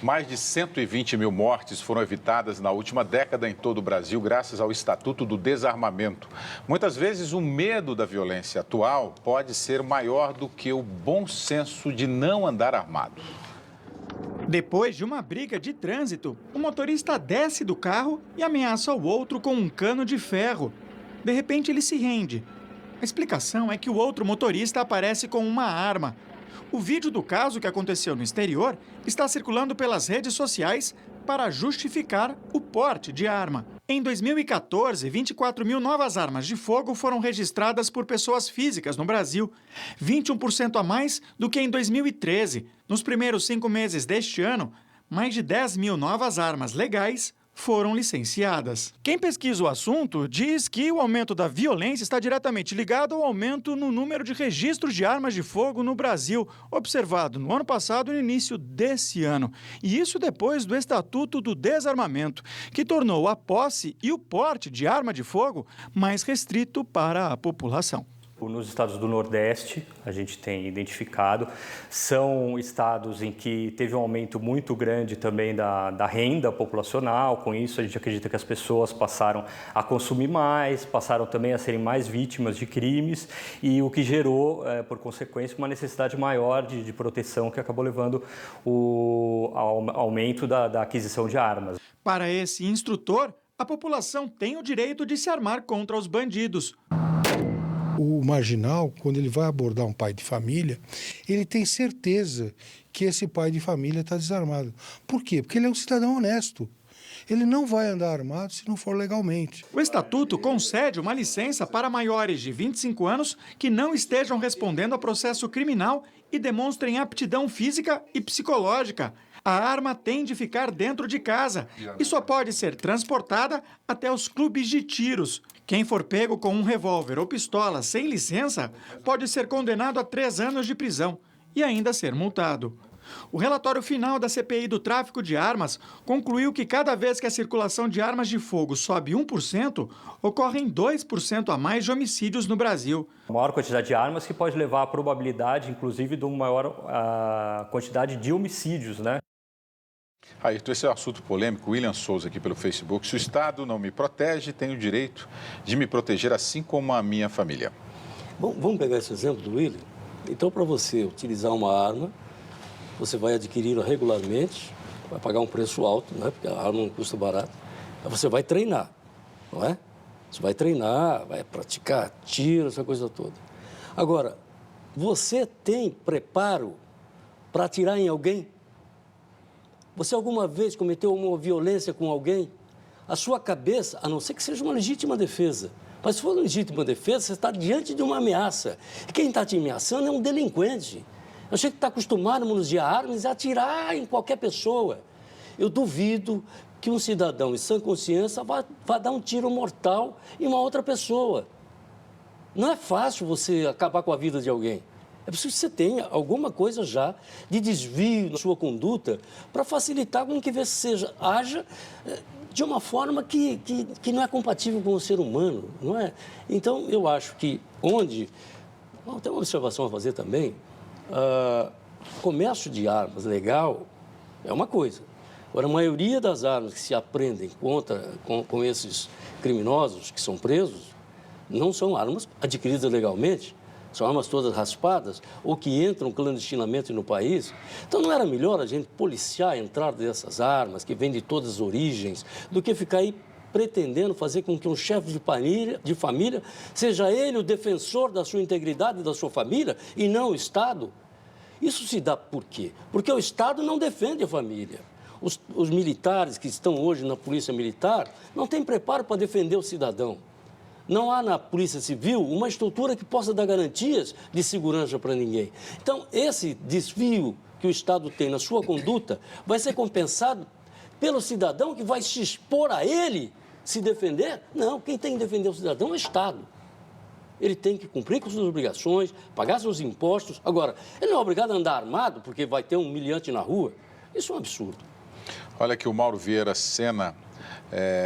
Mais de 120 mil mortes foram evitadas na última década em todo o Brasil, graças ao Estatuto do Desarmamento. Muitas vezes, o medo da violência atual pode ser maior do que o bom senso de não andar armado. Depois de uma briga de trânsito, o motorista desce do carro e ameaça o outro com um cano de ferro. De repente, ele se rende. A explicação é que o outro motorista aparece com uma arma. O vídeo do caso que aconteceu no exterior está circulando pelas redes sociais para justificar o porte de arma. Em 2014, 24 mil novas armas de fogo foram registradas por pessoas físicas no Brasil, 21% a mais do que em 2013. Nos primeiros 5 meses deste ano, mais de 10 mil novas armas legais foram licenciadas. Quem pesquisa o assunto diz que o aumento da violência está diretamente ligado ao aumento no número de registros de armas de fogo no Brasil, observado no ano passado e no início desse ano. E isso depois do Estatuto do Desarmamento, que tornou a posse e o porte de arma de fogo mais restrito para a população. Nos estados do Nordeste, a gente tem identificado, são estados em que teve um aumento muito grande também da renda populacional. Com isso, a gente acredita que as pessoas passaram a consumir mais, passaram também a serem mais vítimas de crimes e o que gerou, por consequência, uma necessidade maior de proteção que acabou levando ao aumento da aquisição de armas. Para esse instrutor, a população tem o direito de se armar contra os bandidos. O marginal, quando ele vai abordar um pai de família, ele tem certeza que esse pai de família está desarmado. Por quê? Porque ele é um cidadão honesto. Ele não vai andar armado se não for legalmente. O Estatuto concede uma licença para maiores de 25 anos que não estejam respondendo a processo criminal e demonstrem aptidão física e psicológica. A arma tem de ficar dentro de casa e só pode ser transportada até os clubes de tiros. Quem for pego com um revólver ou pistola sem licença pode ser condenado a 3 anos de prisão e ainda ser multado. O relatório final da CPI do tráfico de armas concluiu que cada vez que a circulação de armas de fogo sobe 1%, ocorrem 2% a mais de homicídios no Brasil. A maior quantidade de armas que pode levar à probabilidade, inclusive, de uma maior quantidade de homicídios, né? Ayrton, esse é um assunto polêmico. William Souza aqui pelo Facebook. Se o Estado não me protege, tenho o direito de me proteger assim como a minha família. Bom, vamos pegar esse exemplo do William? Então, para você utilizar uma arma, você vai adquiri-la regularmente, vai pagar um preço alto, né? Porque a arma não custa barato. Aí você vai treinar, não é? Você vai treinar, vai praticar tiro, essa coisa toda. Agora, você tem preparo para atirar em alguém? Você alguma vez cometeu uma violência com alguém? A sua cabeça, a não ser que seja uma legítima defesa, mas se for uma legítima defesa, você está diante de uma ameaça. E quem está te ameaçando é um delinquente. Eu sei que está acostumado a manusear armas e atirar em qualquer pessoa. Eu duvido que um cidadão em sã consciência vá dar um tiro mortal em uma outra pessoa. Não é fácil você acabar com a vida de alguém. É preciso que você tenha alguma coisa já de desvio na sua conduta para facilitar com que você haja de uma forma que não é compatível com o ser humano, não é? Então, eu acho que tem uma observação a fazer também, comércio de armas legal é uma coisa. Agora, a maioria das armas que se apreendem com esses criminosos que são presos não são armas adquiridas legalmente. São armas todas raspadas ou que entram clandestinamente no país. Então, não era melhor a gente policiar a entrada dessas armas, que vêm de todas as origens, do que ficar aí pretendendo fazer com que um chefe de família seja ele o defensor da sua integridade e da sua família e não o Estado? Isso se dá por quê? Porque o Estado não defende a família. Os militares que estão hoje na Polícia Militar não têm preparo para defender o cidadão. Não há na Polícia Civil uma estrutura que possa dar garantias de segurança para ninguém. Então, esse desvio que o Estado tem na sua conduta vai ser compensado pelo cidadão que vai se expor a ele se defender? Não, quem tem que defender o cidadão é o Estado. Ele tem que cumprir com suas obrigações, pagar seus impostos. Agora, ele não é obrigado a andar armado porque vai ter um humilhante na rua. Isso é um absurdo. Olha aqui o Mauro Vieira Sena.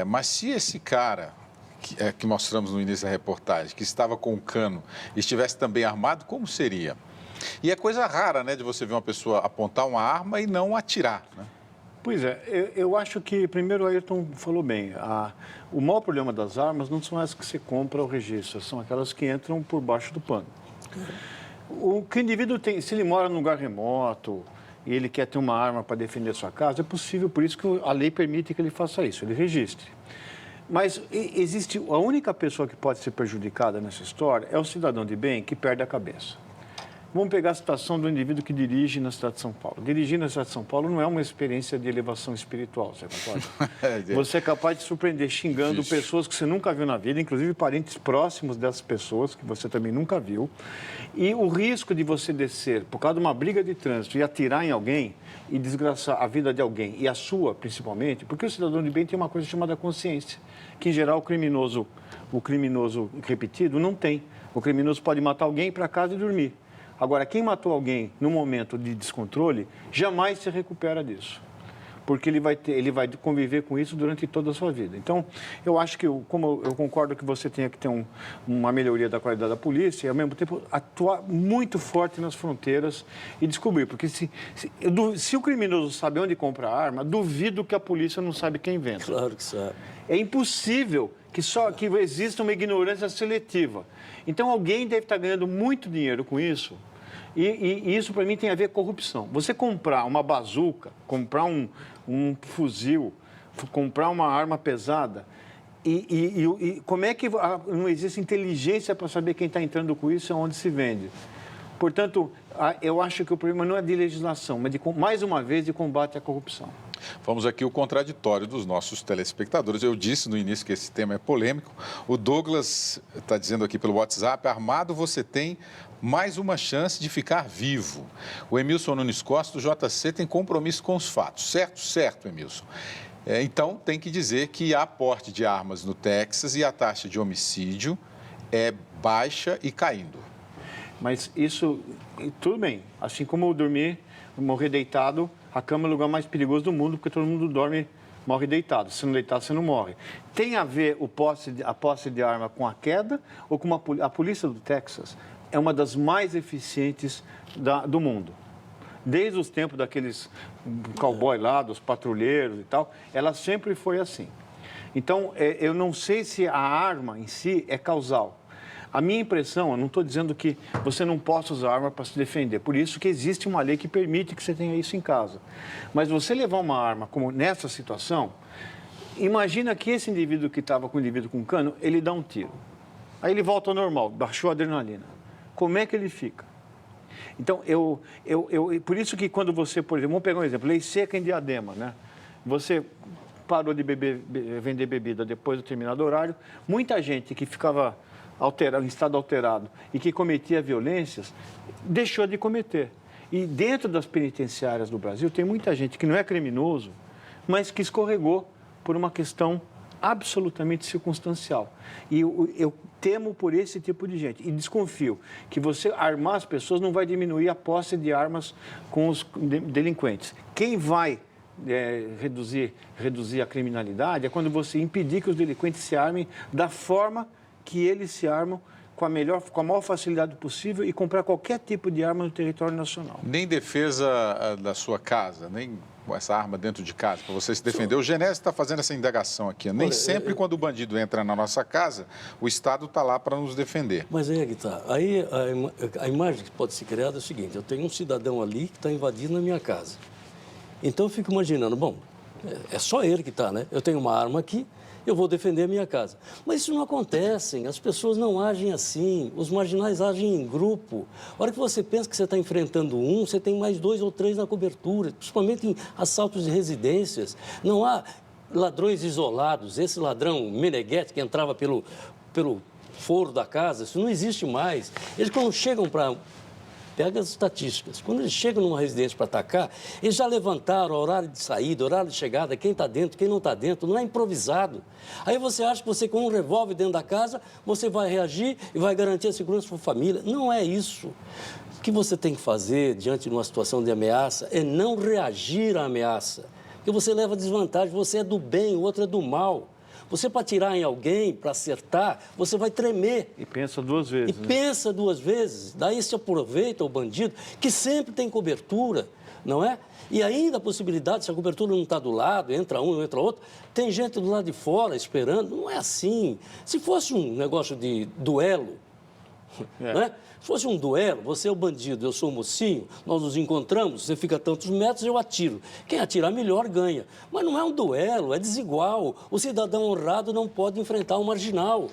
Mas se esse cara que mostramos no início da reportagem, que estava com o cano, estivesse também armado, como seria? E é coisa rara, né, de você ver uma pessoa apontar uma arma e não atirar, né? Pois é, eu acho que, primeiro, o Ayrton falou bem, o maior problema das armas não são as que você compra ou registra, são aquelas que entram por baixo do pano. O que o indivíduo tem, se ele mora num lugar remoto e ele quer ter uma arma para defender sua casa, é possível, por isso que a lei permite que ele faça isso, ele registre. Mas existe, a única pessoa que pode ser prejudicada nessa história é o cidadão de bem que perde a cabeça. Vamos pegar a situação do indivíduo que dirige na cidade de São Paulo. Dirigir na cidade de São Paulo não é uma experiência de elevação espiritual, você concorda? Você é capaz de surpreender xingando pessoas que você nunca viu na vida, inclusive parentes próximos dessas pessoas que você também nunca viu. E o risco de você descer por causa de uma briga de trânsito e atirar em alguém e desgraçar a vida de alguém, e a sua principalmente, porque o cidadão de bem tem uma coisa chamada consciência, que em geral o criminoso repetido não tem. O criminoso pode matar alguém, ir para casa e dormir. Agora, quem matou alguém no momento de descontrole, jamais se recupera disso. Porque ele vai conviver com isso durante toda a sua vida. Então, eu acho que, como eu concordo que você tenha que ter uma melhoria da qualidade da polícia, e, ao mesmo tempo, atuar muito forte nas fronteiras e descobrir. Porque se o criminoso sabe onde compra a arma, duvido que a polícia não sabe quem vende. Claro que sabe. É impossível que exista uma ignorância seletiva. Então, alguém deve estar ganhando muito dinheiro com isso. E isso, para mim, tem a ver com corrupção. Você comprar uma bazuca, comprar um fuzil, comprar uma arma pesada, e como é que não existe inteligência para saber quem está entrando com isso e onde se vende? Portanto, eu acho que o problema não é de legislação, mas, mais uma vez, de combate à corrupção. Vamos aqui o contraditório dos nossos telespectadores. Eu disse no início que esse tema é polêmico. O Douglas está dizendo aqui pelo WhatsApp: armado você tem mais uma chance de ficar vivo. O Emilson Nunes Costa, do JC, tem compromisso com os fatos. Certo? Certo, Emilson. Então, tem que dizer que há porte de armas no Texas e a taxa de homicídio é baixa e caindo. Mas isso, tudo bem. Assim como morrer deitado, a cama é o lugar mais perigoso do mundo, porque todo mundo morre deitado. Se não deitar, você não morre. Tem a ver a posse de arma com a queda ou com a polícia do Texas? É uma das mais eficientes do mundo. Desde os tempos daqueles cowboy lá, dos patrulheiros e tal, ela sempre foi assim. Então, eu não sei se a arma em si é causal. A minha impressão, eu não estou dizendo que você não possa usar arma para se defender. Por isso que existe uma lei que permite que você tenha isso em casa. Mas você levar uma arma como nessa situação, imagina que esse indivíduo que estava com o indivíduo com cano, ele dá um tiro. Aí ele volta ao normal, baixou a adrenalina. Como é que ele fica? Então, por isso que quando você, por exemplo, vamos pegar um exemplo, lei seca em Diadema, né? Você parou de vender bebida depois do terminado horário, muita gente que ficava em estado alterado e que cometia violências, deixou de cometer. E dentro das penitenciárias do Brasil tem muita gente que não é criminoso, mas que escorregou por uma questão absolutamente circunstancial. E eu temo por esse tipo de gente. E desconfio que você armar as pessoas não vai diminuir a posse de armas com os delinquentes. Quem vai reduzir a criminalidade é quando você impedir que os delinquentes se armem da forma que eles se armam com a maior facilidade possível e comprar qualquer tipo de arma no território nacional. Nem defesa da sua casa, nem essa arma dentro de casa, para você se defender. O Genésio está fazendo essa indagação aqui. Nem sempre quando o bandido entra na nossa casa, o Estado está lá para nos defender. Mas aí é que está. Aí a imagem que pode ser criada é o seguinte: eu tenho um cidadão ali que está invadindo a minha casa. Então eu fico imaginando, bom, é só ele que está, né? Eu tenho uma arma aqui, eu vou defender a minha casa. Mas isso não acontece, as pessoas não agem assim, os marginais agem em grupo. A hora que você pensa que você está enfrentando você tem mais 2 ou 3 na cobertura, principalmente em assaltos de residências. Não há ladrões isolados, esse ladrão Meneghetti que entrava pelo foro da casa, isso não existe mais. Eles quando chegam para... Pega as estatísticas. Quando eles chegam numa residência para atacar, eles já levantaram o horário de saída, horário de chegada, quem está dentro, quem não está dentro, não é improvisado. Aí você acha que você, com um revólver dentro da casa, você vai reagir e vai garantir a segurança para a família. Não é isso. O que você tem que fazer diante de uma situação de ameaça é não reagir à ameaça. Porque você leva desvantagem, você é do bem, o outro é do mal. Você, para atirar em alguém, para acertar, você vai tremer. E pensa 2 vezes. Pensa 2 vezes. Daí se aproveita o bandido, que sempre tem cobertura. não é? E ainda a possibilidade, se a cobertura não está do lado, entra um, entra outro, tem gente do lado de fora esperando. Não é assim. Se fosse um negócio de duelo, né? Se fosse um duelo, você é o bandido, eu sou o mocinho, nós nos encontramos, você fica a tantos metros, eu atiro. Quem atirar melhor ganha. Mas não é um duelo, é desigual. O cidadão honrado não pode enfrentar um marginal.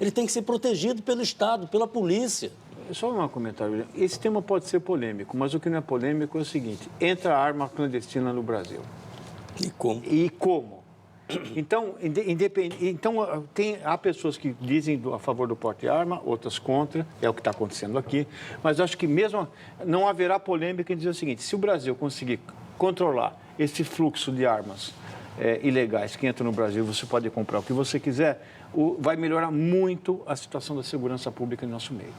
Ele tem que ser protegido pelo Estado, pela polícia. Só um comentário, William. Esse tema pode ser polêmico, mas o que não é polêmico é o seguinte: entra arma clandestina no Brasil. E como? E como? Então, há pessoas que dizem a favor do porte de arma, outras contra, é o que está acontecendo aqui. Mas acho que mesmo não haverá polêmica em dizer o seguinte: se o Brasil conseguir controlar esse fluxo de armas ilegais que entram no Brasil, você pode comprar o que você quiser, vai melhorar muito a situação da segurança pública em nosso meio.